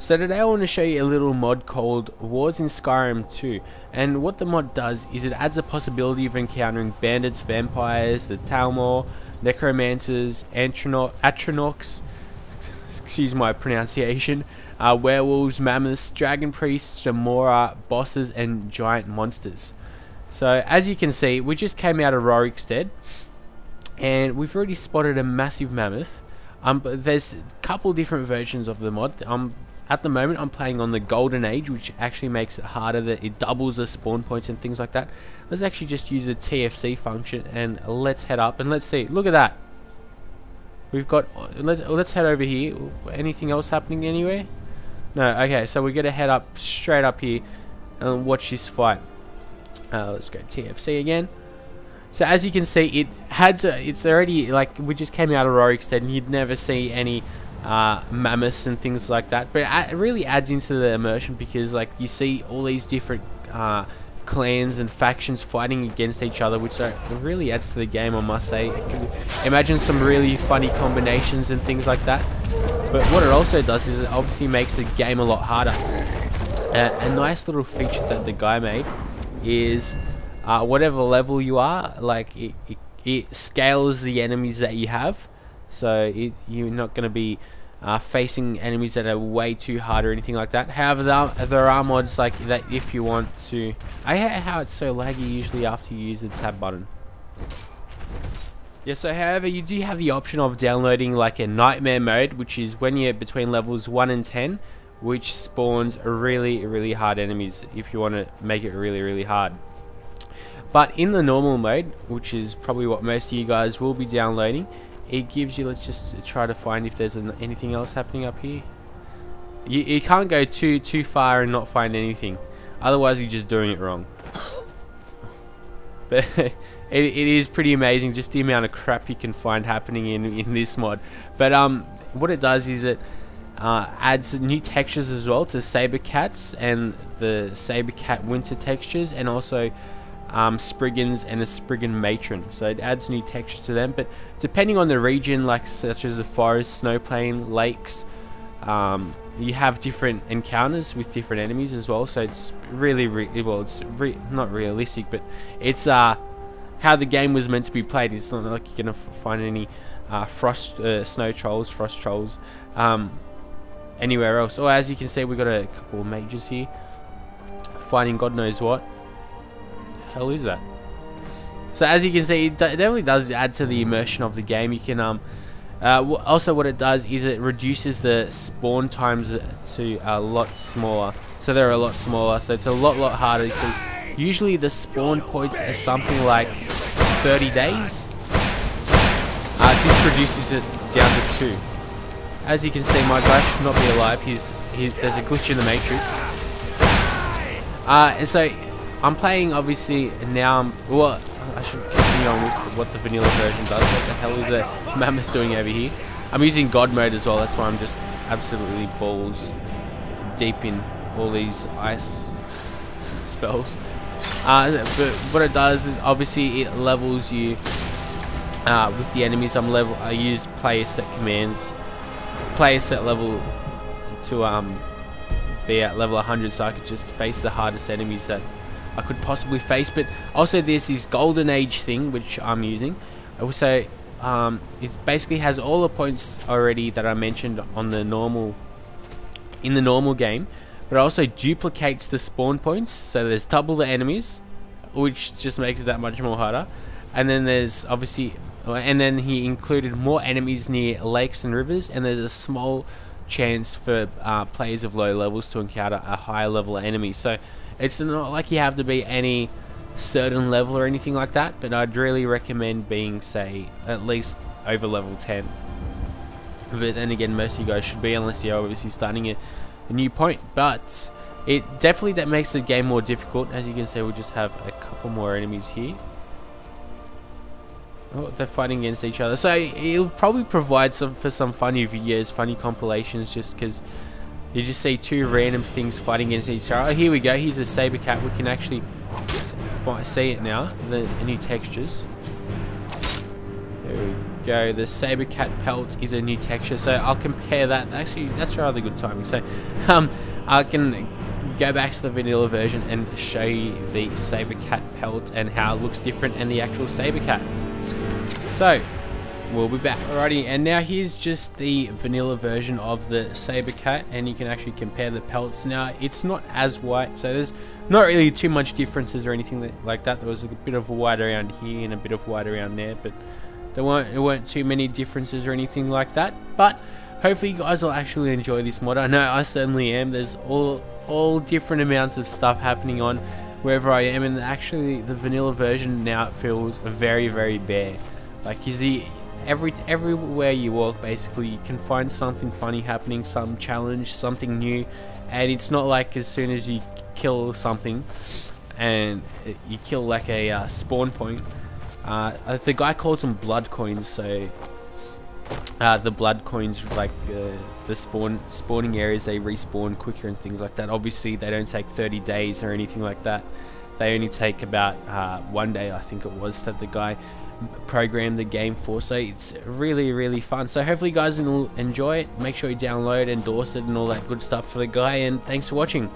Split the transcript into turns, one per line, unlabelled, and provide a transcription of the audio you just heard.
So today I want to show you a little mod called Wars in Skyrim 2, and what the mod does is it adds a possibility of encountering bandits, vampires, the Talmor, necromancers, Atronachs, excuse my pronunciation, werewolves, mammoths, dragon priests, Jamora, bosses, and giant monsters. So as you can see, we just came out of Rorikstead, and we've already spotted a massive mammoth. But there's a couple different versions of the mod. At the moment I'm playing on the Golden Age, which actually makes it harder, that it doubles the spawn points and things like that. Let's actually just use the TFC function and let's head up and let's see. Look at that. We've got, let's head over here. Anything else happening anywhere? No. Okay, so we're gonna head up straight up here and watch this fight. Let's go TFC again. So as you can see, it's already, like, we just came out of Rorikstead and you'd never see any mammoths and things like that, but it really adds into the immersion because, like, you see all these different clans and factions fighting against each other, which really adds to the game, I must say. Imagine some really funny combinations and things like that. But what it also does is it obviously makes the game a lot harder. A nice little feature that the guy made is whatever level you are, like it scales the enemies that you have. So you're not going to be facing enemies that are way too hard or anything like that. However, there are mods like that if you want to. I hate how it's so laggy usually after you use the tab button. Yeah, so however, you do have the option of downloading like a nightmare mode, which is when you're between levels 1 and 10, which spawns really hard enemies if you want to make it really hard. But in the normal mode, which is probably what most of you guys will be downloading, it gives you, let's just try to find if there's anything else happening up here. You can't go too far and not find anything, otherwise you're just doing it wrong. But it is pretty amazing just the amount of crap you can find happening in this mod. But what it does is it adds new textures as well to Saber Cats and the Saber Cat winter textures, and also Spriggans and a Spriggan matron. So it adds new textures to them, but depending on the region, like such as the forest, snow plain, lakes, you have different encounters with different enemies as well. So it's really not realistic, but it's how the game was meant to be played. It's not like you're gonna find any snow trolls, frost trolls anywhere else. Or as you can see, we got a couple of mages here fighting God knows what. Hell is that? So as you can see, it definitely does add to the immersion of the game. You can also, what it does is it reduces the spawn times to a lot smaller. So they're a lot smaller, so it's a lot harder. So usually the spawn points are something like 30 days. This reduces it down to 2. As you can see, my guy should not be alive. There's a glitch in the matrix. And so I'm playing, obviously, now well, I should continue on with what the vanilla version does. What the hell is a mammoth doing over here? I'm using God mode as well, that's why I'm just absolutely balls deep in all these ice spells. But what it does is obviously it levels you with the enemies. I use player set commands, player set level to be at level 100, so I could just face the hardest enemies that I could possibly face. But also there's this Golden Age thing which I'm using. Also it basically has all the points already that I mentioned on the normal game, but it also duplicates the spawn points, so there's double the enemies, which just makes it that much more harder. And then there's obviously, and then he included more enemies near lakes and rivers, and there's a small chance for players of low levels to encounter a higher level enemy. So it's not like you have to be any certain level or anything like that, but I'd really recommend being, say, at least over level 10. But then again, most of you guys should be, unless you're obviously starting a new point. But it definitely that makes the game more difficult. As you can see, we just have a couple more enemies here. Oh, they're fighting against each other. So it'll probably provide for some funny videos, funny compilations, just because you just see two random things fighting against each other. Oh, here we go. Here's a Saber Cat. We can actually see it now. The new textures. There we go. The Saber Cat pelt is a new texture, so I'll compare that. Actually, that's rather good timing. So I can go back to the vanilla version and show you the Saber Cat pelt and how it looks different and the actual Saber Cat. So we'll be back. Alrighty, and now here's just the vanilla version of the Saber Cat, and you can actually compare the pelts. Now it's not as white, so there's not really too much differences or anything like that. There was a bit of white around here and a bit of white around there, but there weren't too many differences or anything like that. But hopefully you guys will actually enjoy this mod. I know I certainly am. There's all different amounts of stuff happening on wherever I am, and actually the vanilla version now feels very, very bare. Like, you see, everywhere you walk, basically you can find something funny happening, some challenge, something new, and it's not like as soon as you kill something and you kill like a spawn point, the guy calls them blood coins, so the blood coins, like the spawning areas, they respawn quicker and things like that. Obviously they don't take 30 days or anything like that. They only take about 1 day, I think it was, that the guy programmed the game for. So it's really, really fun. So hopefully you guys will enjoy it. Make sure you download, endorse it, and all that good stuff for the guy. And thanks for watching.